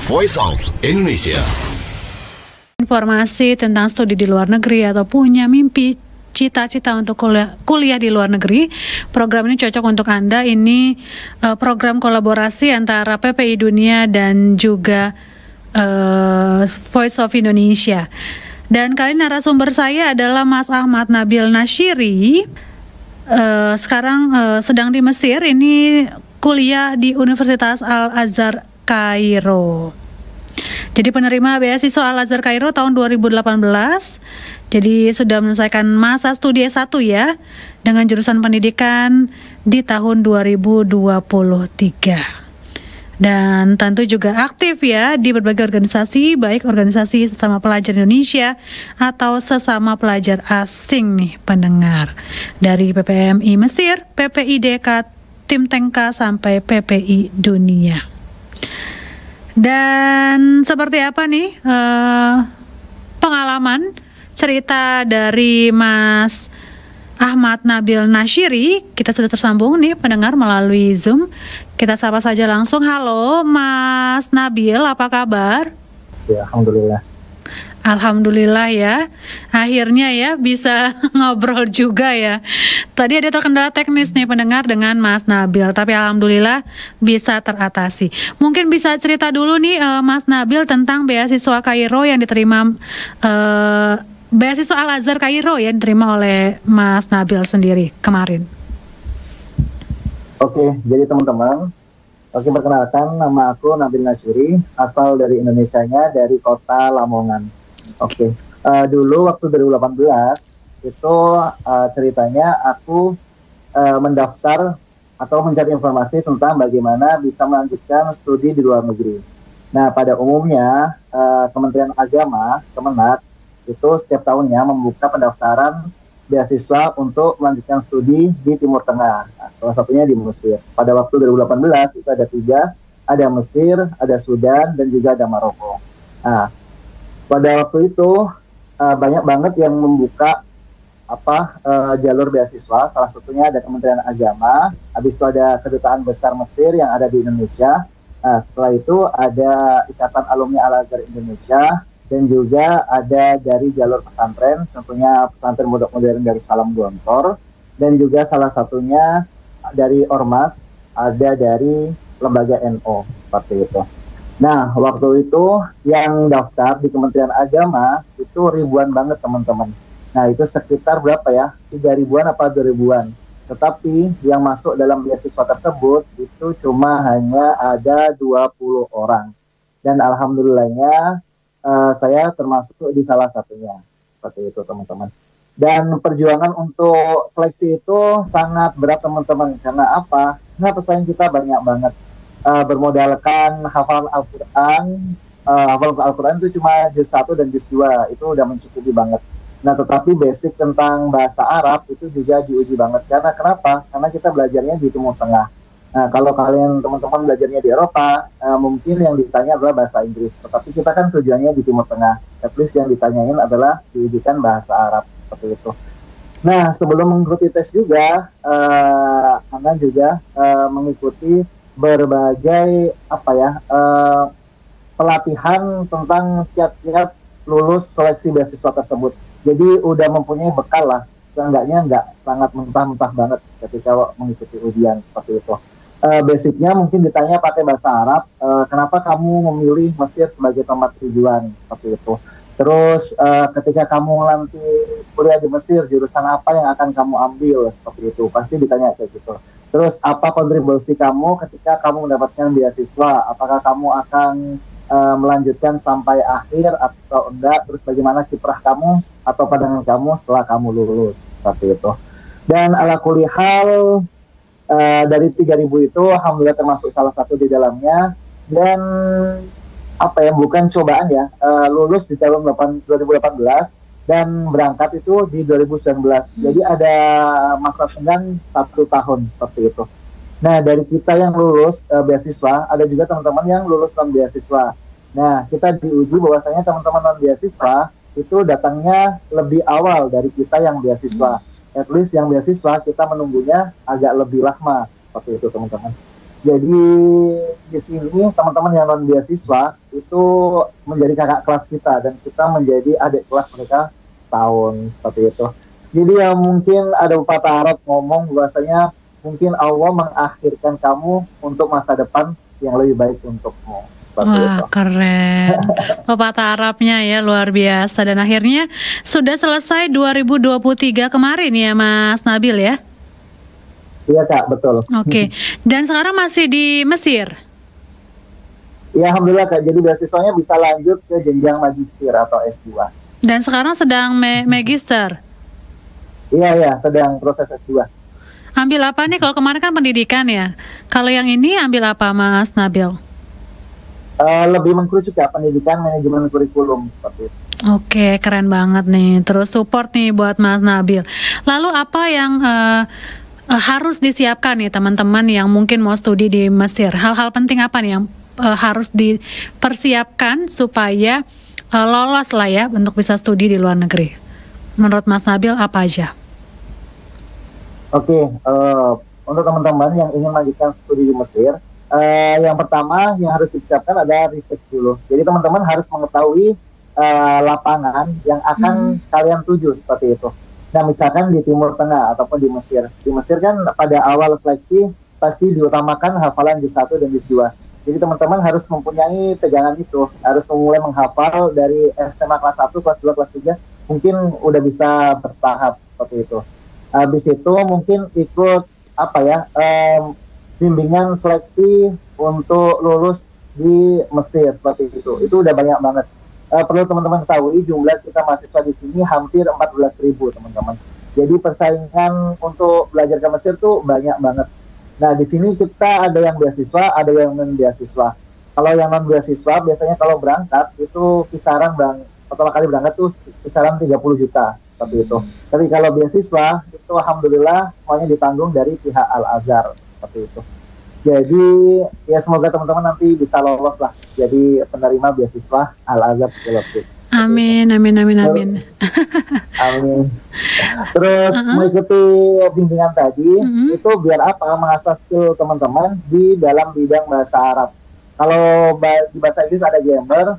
Voice of Indonesia. Informasi tentang studi di luar negeri atau punya mimpi cita-cita untuk kuliah di luar negeri, program ini cocok untuk Anda. Ini program kolaborasi antara PPI Dunia dan juga Voice of Indonesia. Dan kali narasumber saya adalah Mas Ahmad Nabil Nashiri. Sekarang sedang di Mesir, ini kuliah di Universitas Al-Azhar Kairo. Jadi penerima beasiswa Al-Azhar Kairo tahun 2018. Jadi sudah menyelesaikan masa studi S1 ya, dengan jurusan pendidikan di tahun 2023. Dan tentu juga aktif ya di berbagai organisasi, baik organisasi sesama pelajar Indonesia atau sesama pelajar asing nih pendengar. Dari PPMI Mesir, PPI DK, Tim Tengka sampai PPI Dunia. Dan seperti apa nih pengalaman cerita dari Mas Ahmad Nabil Nashiri? Kita sudah tersambung nih pendengar melalui Zoom. Kita sapa saja langsung. Halo Mas Nabil, apa kabar? Ya, alhamdulillah. Alhamdulillah ya, akhirnya ya bisa ngobrol juga ya. Tadi ada terkendala teknis nih pendengar dengan Mas Nabil, tapi alhamdulillah bisa teratasi. Mungkin bisa cerita dulu nih Mas Nabil tentang beasiswa Kairo yang diterima, beasiswa Al-Azhar Kairo yang diterima oleh Mas Nabil sendiri kemarin. Oke, jadi teman-teman, perkenalkan, nama aku Nabil Nashiri, asal dari Indonesianya, dari kota Lamongan. Oke, dulu waktu 2018 itu ceritanya aku mendaftar atau mencari informasi tentang bagaimana bisa melanjutkan studi di luar negeri. Nah, pada umumnya Kementerian Agama, Kemenak, itu setiap tahunnya membuka pendaftaran beasiswa untuk melanjutkan studi di Timur Tengah. Nah, salah satunya di Mesir. Pada waktu 2018 itu ada 3, ada Mesir, ada Sudan, dan juga ada Maroko. Nah, pada waktu itu banyak banget yang membuka jalur beasiswa. Salah satunya ada Kementerian Agama, habis itu ada Kedutaan Besar Mesir yang ada di Indonesia. Nah, setelah itu ada Ikatan Alumni Al-Azhar Indonesia, dan juga ada dari jalur pesantren, contohnya pesantren Pondok Modern dari Salam Gontor, dan juga salah satunya dari Ormas, ada dari lembaga NO, seperti itu. Nah, waktu itu yang daftar di Kementerian Agama itu ribuan banget teman-teman. Nah, itu sekitar berapa ya? 3.000-an apa 2.000-an. Tetapi yang masuk dalam beasiswa tersebut itu cuma hanya ada 20 orang. Dan alhamdulillahnya saya termasuk di salah satunya. Seperti itu teman-teman. Dan perjuangan untuk seleksi itu sangat berat teman-teman. Karena apa? Karena pesaing kita banyak banget. Bermodalkan hafalan Al-Quran. Hafalan Al-Quran itu cuma juz 1 dan juz 2. Itu udah mencukupi banget. Nah, tetapi basic tentang bahasa Arab itu juga diuji banget. Karena kenapa? Karena kita belajarnya di Timur Tengah. Nah, kalau kalian teman-teman belajarnya di Eropa, mungkin yang ditanya adalah bahasa Inggris. Tetapi kita kan tujuannya di Timur Tengah. At least yang ditanyain adalah diujikan bahasa Arab. Seperti itu. Nah, sebelum mengikuti tes juga, Anda juga mengikuti berbagai pelatihan tentang kiat-kiat lulus seleksi beasiswa tersebut. Jadi udah mempunyai bekal lah, seenggaknya nggak sangat mentah-mentah banget ketika mengikuti ujian seperti itu. Basicnya mungkin ditanya pakai bahasa Arab, kenapa kamu memilih Mesir sebagai tempat tujuan, seperti itu. Terus ketika kamu nanti kuliah di Mesir, jurusan apa yang akan kamu ambil, seperti itu. Pasti ditanya kayak gitu. Terus apa kontribusi kamu ketika kamu mendapatkan beasiswa? Apakah kamu akan melanjutkan sampai akhir atau enggak? Terus bagaimana kiprah kamu atau pandangan kamu setelah kamu lulus, seperti itu. Dan ala kulihal dari 3.000 itu alhamdulillah termasuk salah satu di dalamnya. Dan bukan cobaan ya, lulus di tahun 2018 dan berangkat itu di 2019. Jadi ada masa senggang 1 tahun seperti itu. Nah, dari kita yang lulus beasiswa, ada juga teman-teman yang lulus non beasiswa. Nah, kita diuji bahwasanya teman-teman non beasiswa itu datangnya lebih awal dari kita yang beasiswa. At least yang beasiswa kita menunggunya agak lebih lama, seperti itu teman-teman. Jadi di sini teman-teman yang non beasiswa itu menjadi kakak kelas kita dan kita menjadi adik kelas mereka tahun seperti itu. Jadi ya mungkin ada pepatah Arab ngomong bahwasanya mungkin Allah mengakhirkan kamu untuk masa depan yang lebih baik untukmu. Seperti Wah, itu. keren. Pepatah Arabnya ya luar biasa. Dan akhirnya sudah selesai 2023 kemarin ya Mas Nabil ya? Iya Kak, betul. Oke. Dan sekarang masih di Mesir? Ya Alhamdulillah Kak, jadi beasiswanya bisa lanjut ke jenjang magister atau S2. Dan sekarang sedang magister? Iya, sedang proses S2. Ambil apa nih? Kalau kemarin kan pendidikan ya. Kalau yang ini ambil apa Mas Nabil? Lebih mengkerucut ya, pendidikan manajemen kurikulum seperti itu. Oke, keren banget nih. Terus support nih buat Mas Nabil. Lalu apa yang harus disiapkan nih teman-teman yang mungkin mau studi di Mesir? Hal-hal penting apa nih yang harus dipersiapkan supaya lolos lah ya untuk bisa studi di luar negeri? Menurut Mas Nabil apa aja? Oke, untuk teman-teman yang ingin melanjutkan studi di Mesir, yang pertama yang harus disiapkan adalah research dulu. Jadi teman-teman harus mengetahui lapangan yang akan kalian tuju seperti itu. Nah, misalkan di Timur Tengah ataupun di Mesir. Di Mesir kan pada awal seleksi pasti diutamakan hafalan juz 1 dan juz 2. Jadi teman-teman harus mempunyai pegangan itu, harus mulai menghafal dari SMA kelas 1, kelas 2, kelas 3, mungkin udah bisa bertahap seperti itu. Habis itu mungkin ikut bimbingan seleksi untuk lulus di Mesir seperti itu. Itu udah banyak banget. Perlu teman-teman ketahui jumlah kita mahasiswa di sini hampir 14.000 teman-teman. Jadi persaingan untuk belajar ke Mesir tuh banyak banget. Nah di sini kita ada yang beasiswa, ada yang non beasiswa. Kalau yang non beasiswa biasanya kalau berangkat itu kisaran pertama kali berangkat tuh kisaran 30 juta seperti itu. Tapi kalau beasiswa itu alhamdulillah semuanya ditanggung dari pihak Al-Azhar seperti itu. Jadi ya semoga teman-teman nanti bisa lolos lah jadi penerima beasiswa Al-Azhar Scholarship. Amin. Amin. Terus mengikuti bimbingan tadi itu biar apa? Mengasah skill teman-teman di dalam bidang bahasa Arab. Kalau di bahasa Inggris ada grammar,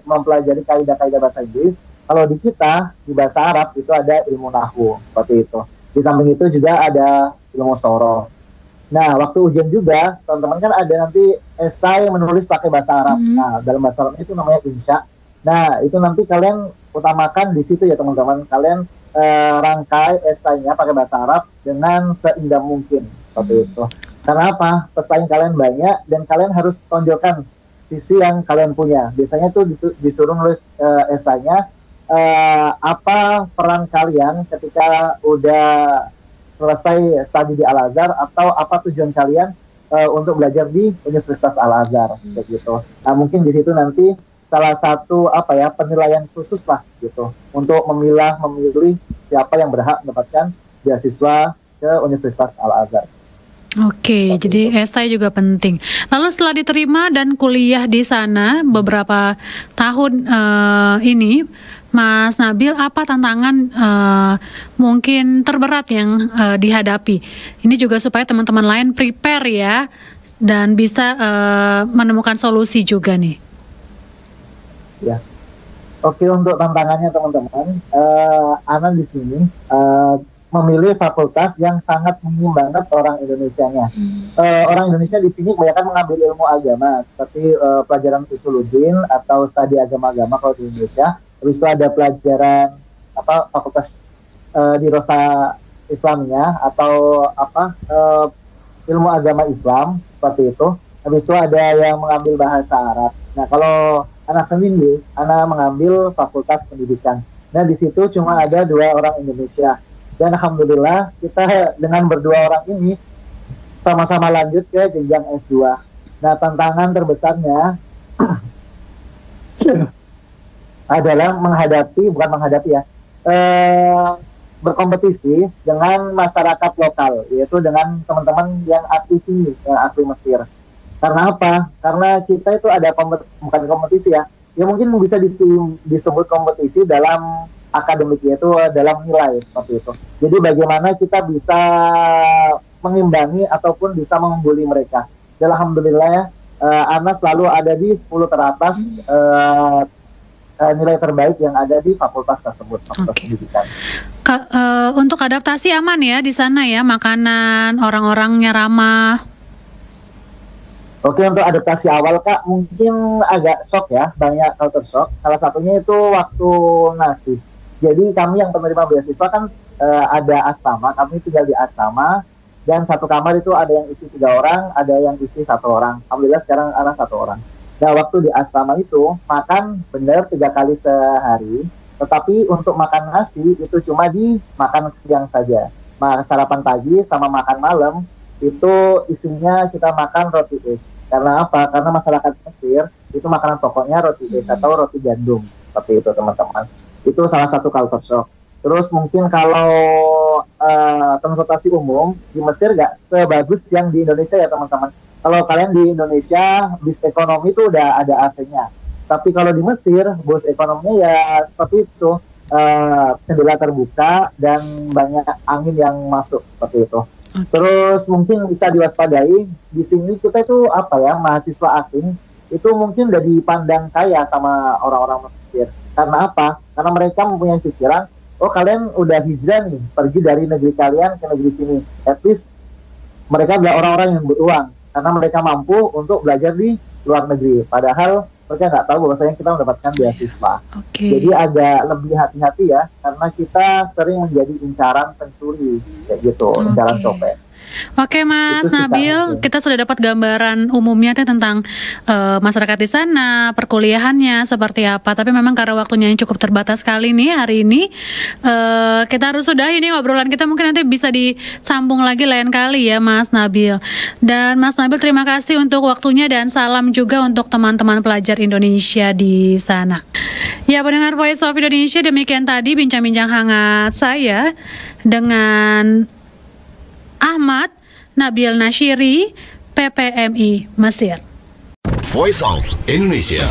mempelajari kaidah-kaidah bahasa Inggris. Kalau di kita di bahasa Arab itu ada ilmu nahwu seperti itu. Di samping itu juga ada ilmu sorof. Nah, waktu ujian juga, teman-teman kan ada nanti esai menulis pakai bahasa Arab. Nah, dalam bahasa Arab itu namanya insya. Nah, itu nanti kalian utamakan di situ ya teman-teman. Kalian rangkai esainya pakai bahasa Arab dengan seindah mungkin seperti itu. Karena apa? Pesaing kalian banyak dan kalian harus tonjolkan sisi yang kalian punya. Biasanya tuh disuruh nulis esainya apa peran kalian ketika udah selesai studi di Al-Azhar atau apa tujuan kalian untuk belajar di Universitas Al-Azhar gitu. Nah, mungkin di situ nanti salah satu penilaian khusus lah gitu untuk memilih siapa yang berhak mendapatkan beasiswa ke Universitas Al-Azhar. Oke, jadi esai juga penting. Lalu setelah diterima dan kuliah di sana beberapa tahun ini, Mas Nabil, apa tantangan mungkin terberat yang dihadapi? Ini juga supaya teman-teman lain prepare ya dan bisa menemukan solusi juga nih. Ya, oke, untuk tantangannya teman-teman, Ana di sini memilih fakultas yang sangat minim banget orang Indonesianya. Orang Indonesia di sini kebanyakan mengambil ilmu agama seperti pelajaran usuluddin atau studi agama-agama kalau di Indonesia. Habis itu ada pelajaran fakultas di Rosa Islamiyah atau ilmu agama Islam seperti itu. Habis itu ada yang mengambil bahasa Arab. Nah, kalau anak sendiri, anak mengambil fakultas pendidikan. Nah, di situ cuma ada 2 orang Indonesia. Dan alhamdulillah kita dengan berdua orang ini sama-sama lanjut ke jenjang S2. Nah, tantangan terbesarnya adalah berkompetisi dengan masyarakat lokal, yaitu dengan teman-teman yang asli sini, yang asli Mesir. Karena apa? Karena kita itu ada bukan kompetisi ya mungkin bisa disebut kompetisi dalam akademik, yaitu dalam nilai seperti itu. Jadi bagaimana kita bisa mengimbangi ataupun bisa mengungguli mereka. alhamdulillah ya, Ana selalu ada di 10 teratas nilai terbaik yang ada di fakultas tersebut, fakultas pendidikan. Untuk adaptasi aman ya di sana ya, makanan, orang-orangnya ramah. Oke, untuk adaptasi awal Kak, mungkin agak shock ya, banyak culture shock. Salah satunya itu waktu ngasih. Jadi kami yang penerima beasiswa kan ada asrama, kami tinggal di asrama, dan satu kamar itu ada yang isi 3 orang, ada yang isi 1 orang. Alhamdulillah sekarang anak 1 orang. Nah, waktu di asrama itu, makan benar 3 kali sehari, tetapi untuk makan nasi itu cuma di makan siang saja. Sarapan pagi sama makan malam, itu isinya kita makan roti is. Karena apa? Karena masyarakat Mesir itu makanan pokoknya roti is atau roti gandum, seperti itu teman-teman. Itu salah satu culture shock. Terus mungkin kalau transportasi umum di Mesir nggak sebagus yang di Indonesia ya teman-teman. Kalau kalian di Indonesia bis ekonomi itu udah ada AC-nya. Tapi kalau di Mesir bus ekonominya ya seperti itu, jendela terbuka dan banyak angin yang masuk seperti itu. Terus mungkin bisa diwaspadai di sini kita itu apa ya, mahasiswa asing itu mungkin udah dipandang kaya sama orang-orang Mesir. Karena apa? Karena mereka mempunyai pikiran, oh kalian udah hijrah nih, pergi dari negeri kalian ke negeri sini. At least mereka adalah orang-orang yang beruang karena mereka mampu untuk belajar di luar negeri. Padahal mereka nggak tahu bahwasanya kita mendapatkan beasiswa. Jadi agak lebih hati-hati ya, karena kita sering menjadi incaran pencuri kayak gitu, incaran copet. Oke Mas Nabil, kita sudah dapat gambaran umumnya tentang masyarakat di sana, perkuliahannya seperti apa. Tapi memang karena waktunya yang cukup terbatas sekali nih hari ini, kita harus sudahi ini obrolan kita. Mungkin nanti bisa disambung lagi lain kali ya Mas Nabil. Dan Mas Nabil terima kasih untuk waktunya dan salam juga untuk teman-teman pelajar Indonesia di sana. Ya pendengar Voice of Indonesia, demikian tadi bincang-bincang hangat saya dengan Ahmad Nabil Nashiri, PPMI Mesir. Voice of Indonesia.